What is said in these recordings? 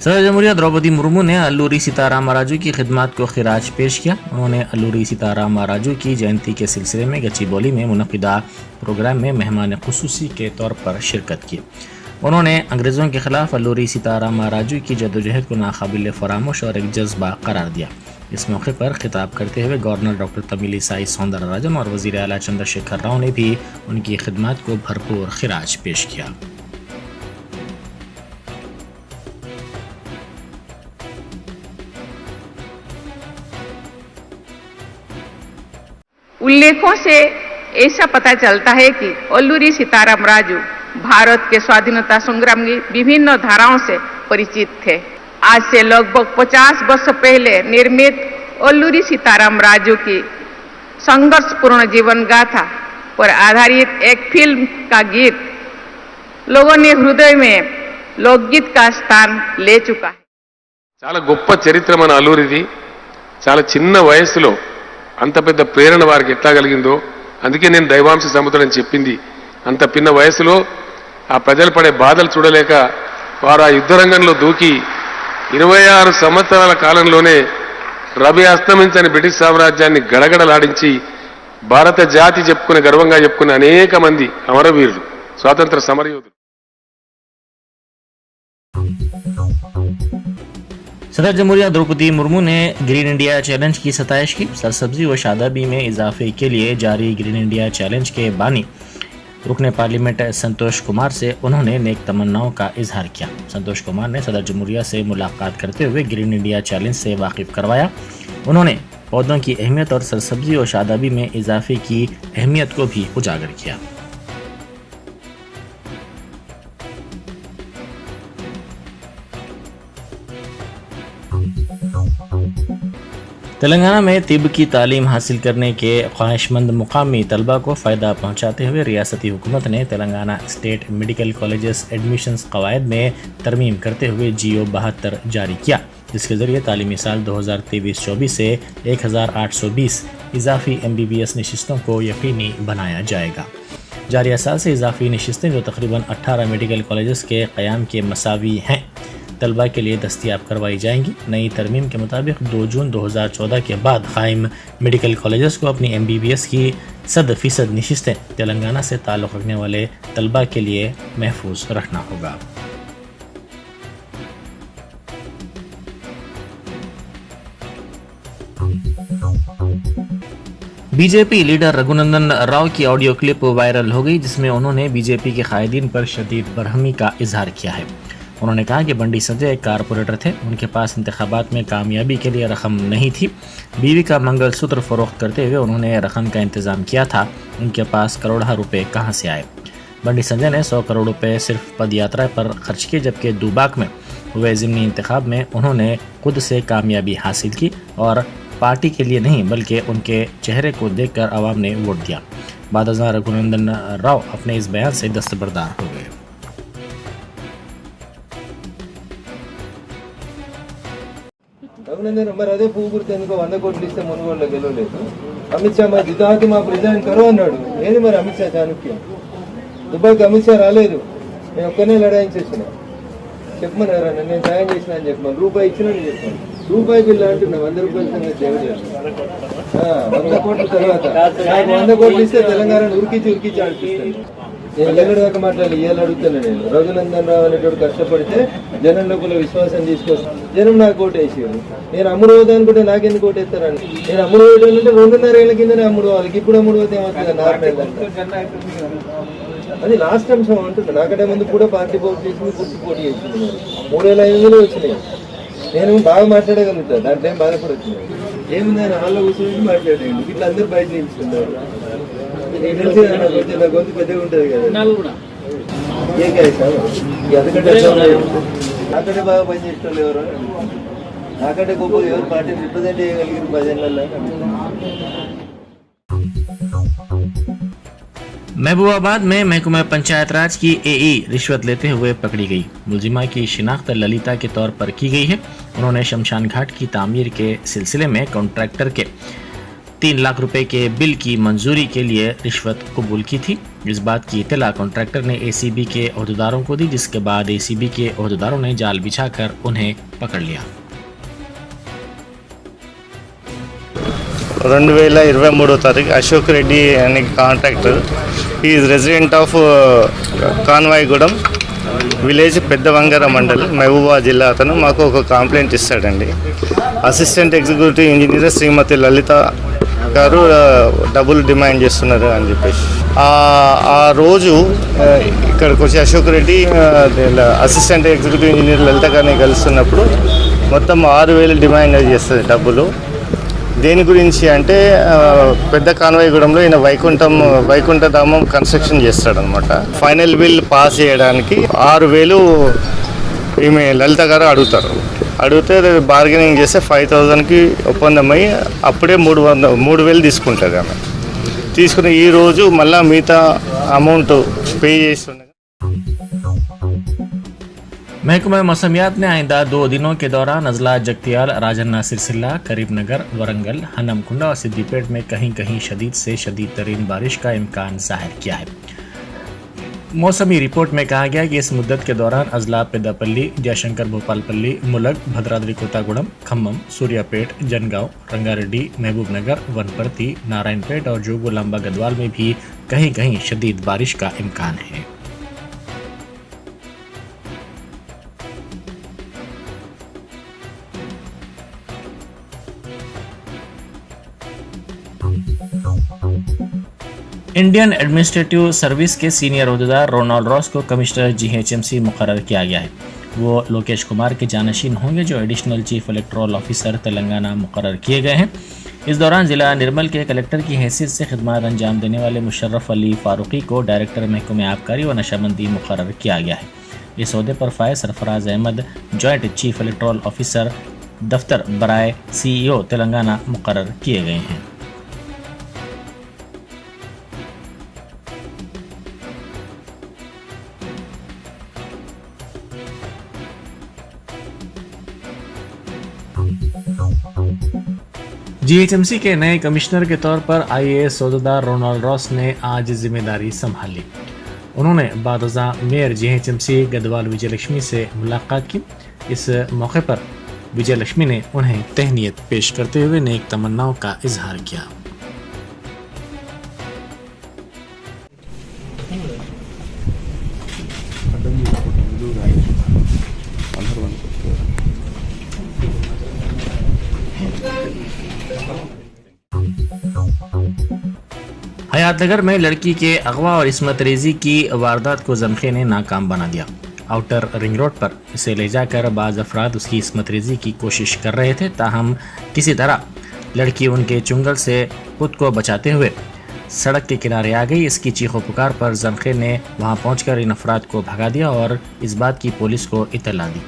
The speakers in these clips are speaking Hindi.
सदर जमहूरिया द्रौपदी मुर्मू ने अल्लूरी सीताराम राजू की खिदमत को खिराज पेश किया। उन्होंने अल्लूरी सीताराम राजू की जयंती के सिलसिले में गच्चीबौली में मुनक़िदा प्रोग्राम में मेहमान खुसूसी के तौर पर शिरकत की। उन्होंने अंग्रेज़ों के खिलाफ अल्लूरी सीताराम राजू की जदोजहद को नाकाबिल फरामोश और एक जज्बा करार दिया। इस मौके पर खिताब करते हुए गवर्नर डॉक्टर तमिलिसाई सौंदरराजन और वज़ीर आला चंद्रशेखर राव ने भी उनकी खिदमत को भरपूर खिराज पेश किया। उल्लेखों से ऐसा पता चलता है कि अल्लूरी सीताराम राजू भारत के स्वाधीनता संग्राम की विभिन्न धाराओं से परिचित थे। आज से लगभग 50 वर्ष पहले निर्मित अल्लूरी सीताराम राजू की संघर्षपूर्ण जीवन गाथा पर आधारित एक फिल्म का गीत लोगों ने हृदय में लोकगीत का स्थान ले चुका है। చాలా గొప్ప చరిత్ర మన అల్లూరిది। చాలా చిన్న వయసులో అంత పెద్ద ప్రేరణ వారికి ఎట్లా కలిగిందో అందుకే నేను దైవాంశ సముద్రుడని చెప్పింది। అంత పిన్న వయసులో ఆ ప్రజలు పడే బాధలు చూడలేక వారు ఆ యుద్ధ రంగంలో దూకి 26 సంవత్సరాల కాలంలోనే రవి అస్తమించని బ్రిటిష్ సామ్రాజ్యాన్ని గడగడలాడించి భారత జాతి చెప్పుకునే గర్వంగా చెప్పుకునే అనేక మంది అమరవీరులు స్వాతంత్ర సమరయోధులు। सदर जमहूरिया द्रौपदी मुर्मू ने ग्रीन इंडिया चैलेंज की सताइश की। सरसब्जी व शादाबी में इजाफे के लिए जारी ग्रीन इंडिया चैलेंज के बानी रुकने पार्लियामेंट संतोष कुमार से उन्होंने नेक तमन्नाओं का इजहार किया। संतोष कुमार ने सदर जमहूरिया से मुलाकात करते हुए ग्रीन इंडिया चैलेंज से वाकिफ करवाया। उन्होंने पौधों की अहमियत और सरसब्जी और शादाबी में इजाफे की अहमियत को भी उजागर किया। तेलंगाना में तिब की तालीम हासिल करने के ख्वाहिशमंद मुकामी तलबा को फ़ायदा पहुंचाते हुए रियासती हुकूमत ने Telangana state medical colleges admissions कवायद में तरमीम करते हुए GO 72 जारी किया, जिसके ज़रिए तालीमी साल 2023-24 से 1820 इजाफी MBBS नशिस्तों को यकीनी बनाया जाएगा। जारी असास से इजाफी नशिस्तें जो तकरीबन 18 मेडिकल कॉलेजेस के क़याम के मसावी हैं तलबा के लिए दस्तियाब करवाई जाएंगी। नई तरमीम के मुताबिक 2 जून 2014 के बाद कायम मेडिकल कॉलेजेस को अपनी MBBS की 100% नशिस्तें तेलंगाना से ताल्लुक़ रखने वाले तलबा के लिए महफूज रखना होगा। बीजेपी लीडर रघुनंदन राव की ऑडियो क्लिप वायरल हो गई, जिसमें उन्होंने बीजेपी के कायदीन पर शदीद बरहमी का इजहार किया है। उन्होंने कहा कि बंडी संजय एक कारपोरेटर थे, उनके पास इंतखाबात में कामयाबी के लिए रकम नहीं थी। बीवी का मंगलसूत्र फरोख्त करते हुए उन्होंने रकम का इंतज़ाम किया था, उनके पास करोड़ों रुपए कहां से आए। बंडी संजय ने 100 करोड़ रुपए सिर्फ पदयात्रा पर खर्च किए, जबकि दुबाक में हुए ज़िमनी इंतखाब में उन्होंने खुद से कामयाबी हासिल की और पार्टी के लिए नहीं बल्कि उनके चेहरे को देखकर आवाम ने वोट दिया। बादशाह रघुनंदन राव अपने इस बयान से दस्तबरदार हो गए। మరి అదే పువ్వు గుర్తు ఎందుకు 100 కోట్లు ఇస్తే మునుగోడులో గెలవలేదు? అమిత్ షా మా జితాకి మా ప్రెసిడెంట్ కరో అన్నాడు. ఏది మరి అమిత్ షా చాణుక్యం? దుబాయ్కి అమిత్ షా రాలేదు, నేను ఒక్కనే లడాయించేసిన. చెప్పమని ఎవరన్నా నేను సాయం చేసిన అని చెప్పమని, రూపాయి ఇచ్చిన చెప్పాను. రూపాయి బిల్లు అంటున్నా, 100 రూపాయల సంగతి దేవుడు 100 కోట్ల తర్వాత 100 కోట్లు ఇస్తే తెలంగాణను ఉరికించి ఆడిపిస్తాను. నేను ఎన్నడూ దాకా మాట్లాడాలి, ఇవాళ అడుగుతాను. నేను రఘునందన్ రావు అనేటోడు కష్టపడితే జనం లోపల విశ్వాసం తీసుకొస్తాను. జనం నాకు ఓటు వేసేవారు. నేను అమ్ముడు పోతా అనుకుంటే నాకెందుకు ఓటు వేస్తారని. నేను అమ్ముడు పోయేటంటే 2.5 ఏళ్ల కిందనే అమ్ముడు వాళ్ళకి, ఇప్పుడు అమ్ముడు పోతే ఏమవుతుంది? అది లాస్ట్ అంశం అంటున్నా. నాకంటే ముందు కూడా పార్టీ పోటీ చేసింది, గుర్తు పోటీ చేసింది. 3,500 వచ్చినాయి. నేను బాగా మాట్లాడగలుగుతాను, దాంట్లో ఏం బాధపడుతుంది. ఏముంది ఆయన హాల్లో కూర్చొని మాట్లాడేయండి, ఇట్లా అందరూ బయట నిలుస్తున్నారు. నా గొంతు పెద్దగా ఉంటుంది కదా, నాకంటే బాగా పనిచేసేవాళ్ళు ఎవరు? నాకంటే గొప్ప ఎవరు పార్టీని రిప్రజెంట్ చేయగలిగారు 10 ఏళ్లలో? महबूबाबाद में महकमा पंचायत राज की AE रिश्वत लेते हुए पकड़ी गई। मुलजिमा की शिनाख्त ललिता के तौर पर की गई है। उन्होंने शमशान घाट की तामीर के सिलसिले में कॉन्ट्रैक्टर के 3 लाख रुपए के बिल की मंजूरी के लिए रिश्वत कबूल की थी। इस बात की इत्तला कॉन्ट्रैक्टर ने एसीबी के ओहदेदारों को दी, जिसके बाद एसीबी के ओहदेदारों ने जाल बिछाकर उन्हें पकड़ लिया। 2023 తారీఖు అశోక్ రెడ్డి అనే contractor is resident of Kanvaigudem village Peddavangara mandal Mahabuba జిల్లా. అతను మాకు ఒక కంప్లైంట్ ఇస్తాడండి. Assistant executive engineer Shrimati Lalitha garu డబ్బులు డిమాండ్ చేస్తున్నారు అని చెప్పేసి ఆ రోజు ఇక్కడికి వచ్చి Ashok Reddy assistant executive engineer Lalitha గారిని కలుస్తున్నప్పుడు మొత్తం 6,000 డిమాండ్ చేస్తుంది డబ్బులు. దేని గురించి అంటే పెద్ద కాన్వాయిగూడెంలో ఈయన వైకుంఠధామం కన్స్ట్రక్షన్ చేస్తాడనమాట. ఫైనల్ బిల్ పాస్ చేయడానికి 6,000 ఈమె లలిత గారు అడిగితే బార్గెనింగ్ చేస్తే 5,000కి ఒప్పందమై అప్పుడే 3,000 తీసుకుంటుంది ఆమె. తీసుకుని ఈరోజు మళ్ళీ మిగతా అమౌంట్ పే చేస్తుండగా महकमा मौसमियात ने आइंदा 2 दिनों के दौरान अजला जगतियाल, राजन्ना सिरसिल्ला, करीमनगर, वरंगल, हनमकुंडा और सिद्दीपेट में कहीं कहीं शदीद से शदीद तरीन बारिश का इम्कान जाहिर किया है। मौसमी रिपोर्ट में कहा गया कि इस मुद्दत के दौरान अजला पेदापल्ली, जयशंकर भोपालपल्ली, मुलग, भद्राद्री कोतागुड़म, खम्मम, सूर्यापेट, जनगांव, रंगारेड्डी, महबूबनगर, वनपर्ती, नारायणपेट और जोगुलांबा गदवाल में भी कहीं कहीं शदीद बारिश का इम्कान है। इंडियन एडमिनिस्ट्रेटिव सर्विस के सीनियर ओहदेदार रोनाल्ड रॉस को कमिश्नर जीएचएमसी मुकर्रर किया गया है। वो लोकेश कुमार के जानशीन होंगे, जो additional chief electoral officer Telangana मुकर्रर किए गए हैं। इस दौरान जिला निर्मल के कलेक्टर की हैसियत से खिदमत अंजाम देने वाले मुशर्रफ अली फारूकी को डायरेक्टर महकमे आबकारी व नशाबंदी मुकर्रर किया गया है। इस ओहदे पर Faiz Sarfaraz Ahmed joint chief electoral officer दफ्तर बराए CEO तेलंगाना मुकर्रर किए गए हैं। जीएचएमसी के नए कमिश्नर के तौर पर IAS ओहदेदार रोनाल्ड रॉस ने आज जिम्मेदारी संभाली। उन्होंने बादशाह मेयर जीएचएमसी गदवाल विजयलक्ष्मी से मुलाकात की। इस मौके पर विजयलक्ष्मी ने उन्हें तहनीत पेश करते हुए नेक तमन्नाओं का इजहार किया। हयातनगर में लड़की के अगवा और इस्मत रेजी की वारदात को जमखे ने नाकाम बना दिया। आउटर रिंग रोड पर इसे ले जाकर बाज अफराद उसकी इस्मत रेजी की कोशिश कर रहे थे, ताहम किसी तरह लड़की उनके चुंगल से खुद को बचाते हुए सड़क के किनारे आ गई। इसकी चीखों पुकार पर जमखे ने वहां पहुंचकर इन अफराद को भगा दिया और इस बात की पुलिस को इत्तला दी।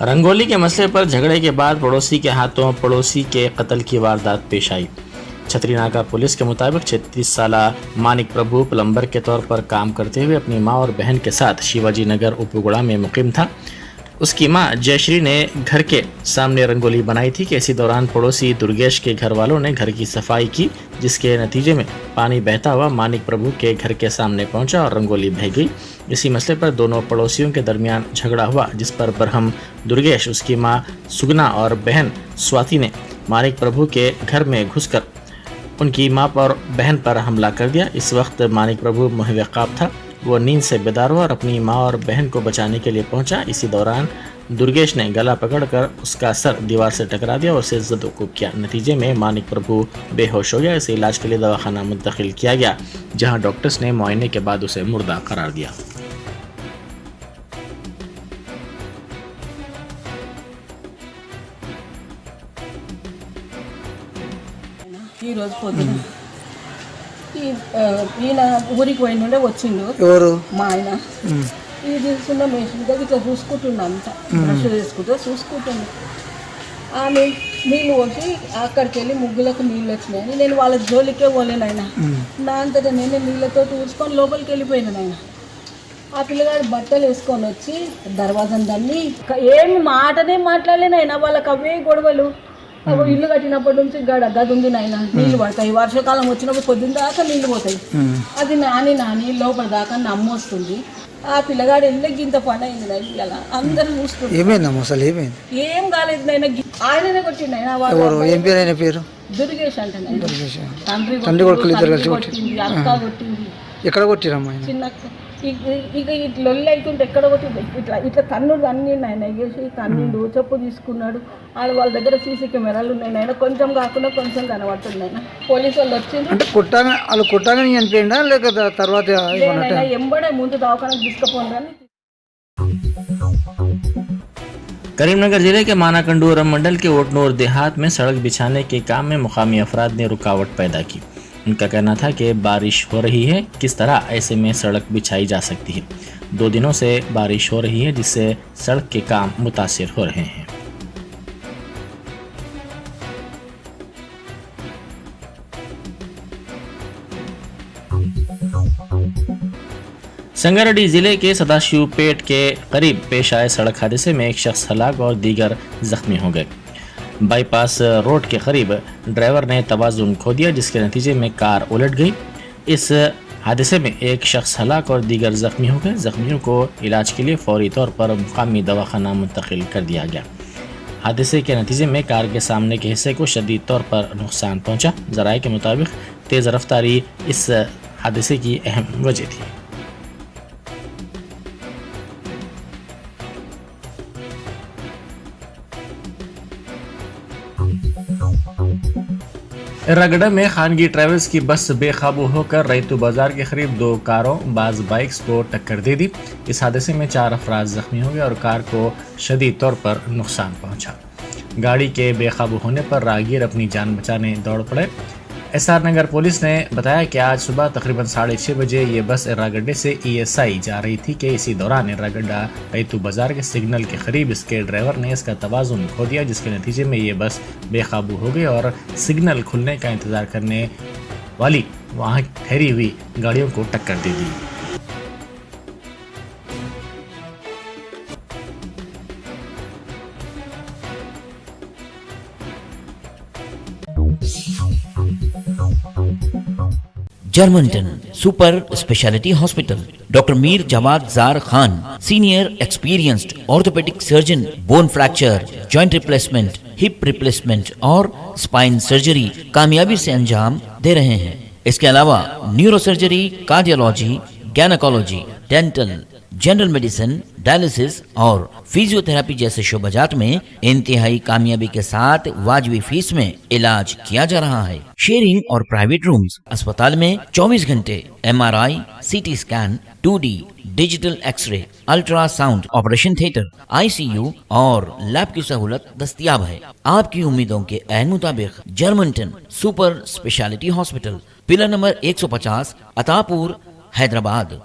रंगोली के मसले पर झगड़े के बाद पड़ोसी के हाथों पड़ोसी के कत्ल की वारदात पेश आई। छतरीनाका पुलिस के मुताबिक 36 साला मानिक प्रभु प्लम्बर के तौर पर काम करते हुए अपनी मां और बहन के साथ शिवाजी नगर उपगुड़ा में मुकीम था। उसकी मां जयश्री ने घर के सामने रंगोली बनाई थी कि इसी दौरान पड़ोसी दुर्गेश के घर वालों ने घर की सफाई की, जिसके नतीजे में पानी बहता हुआ मानिक प्रभु के घर के सामने पहुंचा और रंगोली बह गई। इसी मसले पर दोनों पड़ोसियों के दरमियान झगड़ा हुआ, जिस पर बरहम दुर्गेश, उसकी मां सुगना और बहन स्वाति ने मानिक प्रभु के घर में घुसकर उनकी मां और बहन पर हमला कर दिया। इस वक्त मानिक प्रभु मुहव्वक़ाब था। वो नींद से बेदार हुआ और अपनी मां और बहन को बचाने के लिए पहुंचा। इसी दौरान दुर्गेश ने गला पकड़कर उसका सर दीवार से टकरा दिया और उसे ज़दोकुब किया। नतीजे में मानिक प्रभु बेहोश हो गया। इसे इलाज के लिए दवाखाना मुंतकिल किया गया, जहां डॉक्टर्स ने मुआयने के बाद उसे मुर्दा करार दिया। ఈరోజు పొద్దున ఈయన ఊరికి పోయిండే వచ్చిండు. ఎవరు? మా ఆయన. ఇది చూస్తున్న మేషన్ దగ్గర ఇట్లా చూసుకుంటుండ, అంతా బ్రష్ చూసుకుంటుండే. ఆమె నీళ్ళు పోసి అక్కడికి వెళ్ళి ముగ్గులకు నీళ్ళు వచ్చినాయని నేను వాళ్ళ జోలికే పోలేను. ఆయన నా అంతటా నేనే నీళ్ళతో చూసుకొని లోపలికి వెళ్ళిపోయినాను. ఆయన ఆ పిల్లగాడు బట్టలు వేసుకొని వచ్చి దర్వాజం దాన్ని ఏమి మాటనే మాట్లాడలే నాయన, వాళ్ళకి అవే గొడవలు. ఇల్లు కట్టినప్పటి నుంచి గది ఉంది నాయన, నీళ్ళు పడతాయి, వర్షాకాలం వచ్చినప్పుడు పొద్దున్న దాకా నీళ్ళు పోతాయి. అది నాని లోపల దాకా నమ్మొస్తుంది. ఆ పిల్లగాడు ఎందుకు ఇంత పని అయింది నాయన, ఇలా అందరూ చూస్తున్నారు. ఏమైందమ్మా అసలు ఏమైంది? ఏం కాలేదు నాయన, ఆయననే కొట్టిండు ఆయన. ఏం పేరు ఆయన పేరు? దుర్గేష్ అంటే నాయన. తండ్రి కొడుకులు ఇద్దరు కలిసి కొట్టింది, అక్క కొట్టింది. ఎక్కడ కొట్టిరమ్మా ఆయన? చిన్న ఇక ఇట్లా లొల్లి అవుతుంటే ఎక్కడ కొట్టింది, ఇట్లా తన్నుడు అన్నిండు ఆయన, వేసి తన్నిండు, చెప్పు తీసుకున్నాడు. వాళ్ళ దగ్గర సీసీ కెమెరాలు ఉన్నాయి నాయన, కొంచెం కాకుండా కొంచెం కనబడుతుంది ఆయన. పోలీసు వాళ్ళు వచ్చింది. అంటే వాళ్ళు కొట్టాగానే చనిపోయిందా లేక తర్వాత ఎంబడే ముందు దవాఖానకు తీసుకుపోండి. करीमनगर जिले के मानाकंडूरम मंडल के ओटनूर देहात में सड़क बिछाने के काम में मुकामी अफराद ने रुकावट पैदा की। उनका कहना था कि बारिश हो रही है, किस तरह ऐसे में सड़क बिछाई जा सकती है। 2 दिनों से बारिश हो रही है जिससे सड़क के काम मुतासिर हो रहे हैं। संगारेड्डी जिले के सदाशिवपेट के करीब पेश आए सड़क हादसे में एक शख्स हलाक और दीगर जख्मी हो गए। बाईपास रोड के करीब ड्राइवर ने तवाज़ुन खो दिया, जिसके नतीजे में कार उलट गई। इस हादसे में एक शख्स हलाक और दीगर जख्मी हो गए। जख्मियों को इलाज के लिए फौरी तौर पर मुकामी दवाखाना मुंतकिल कर दिया गया। हादसे के नतीजे में कार के सामने के हिस्से को शदीद तौर पर नुकसान पहुंचा। ज़राए के मुताबिक तेज़ रफ्तारी इस हादसे की अहम वजह थी। रगड़ा में खानगी ट्रैवल्स की बस बेकाबू होकर रैतू बाजार के करीब 2 कारों बाज बाइक्स को टक्कर दे दी। इस हादसे में 4 अफराद जख्मी हो गए और कार को शदीद तौर पर नुकसान पहुंचा। गाड़ी के बेकाबू होने पर राहगीर अपनी जान बचाने दौड़ पड़े। एसआर नगर पुलिस ने बताया कि आज सुबह तकरीबन 6:30 बजे ये बस एर्रागड्डे से ESI जा रही थी कि इसी दौरान एर्रागड्डा रैतू बाजार के सिग्नल के करीब इसके ड्राइवर ने इसका तवाज़ुन खो दिया, जिसके नतीजे में ये बस बेकाबू हो गई और सिग्नल खुलने का इंतज़ार करने वाली वहाँ ठहरी हुई गाड़ियों को टक्कर दे दी। जर्मनटन super speciality hospital, doctor Mir Jawad Zar Khan, senior experienced orthopaedic surgeon, bone fracture, joint replacement, hip replacement और स्पाइन सर्जरी कामयाबी से अंजाम दे रहे हैं। इसके अलावा neuro surgery, cardiology, gynaecology, dental, general medicine, dialysis और फिजियोथेरेपी जैसे शोबाजात में इंतहाई कामयाबी के साथ वाजबी फीस में इलाज किया जा रहा है। शेयरिंग और प्राइवेट रूम्स, अस्पताल में 24 घंटे MRI, CT scan, 2D digital x ray, ultrasound, operation theatre, ICU और लैब की सहूलत दस्तयाब है। आपकी उम्मीदों के ऐन मुताबिक Germanten super speciality hospital, pillar number 150, Attapur, Hyderabad.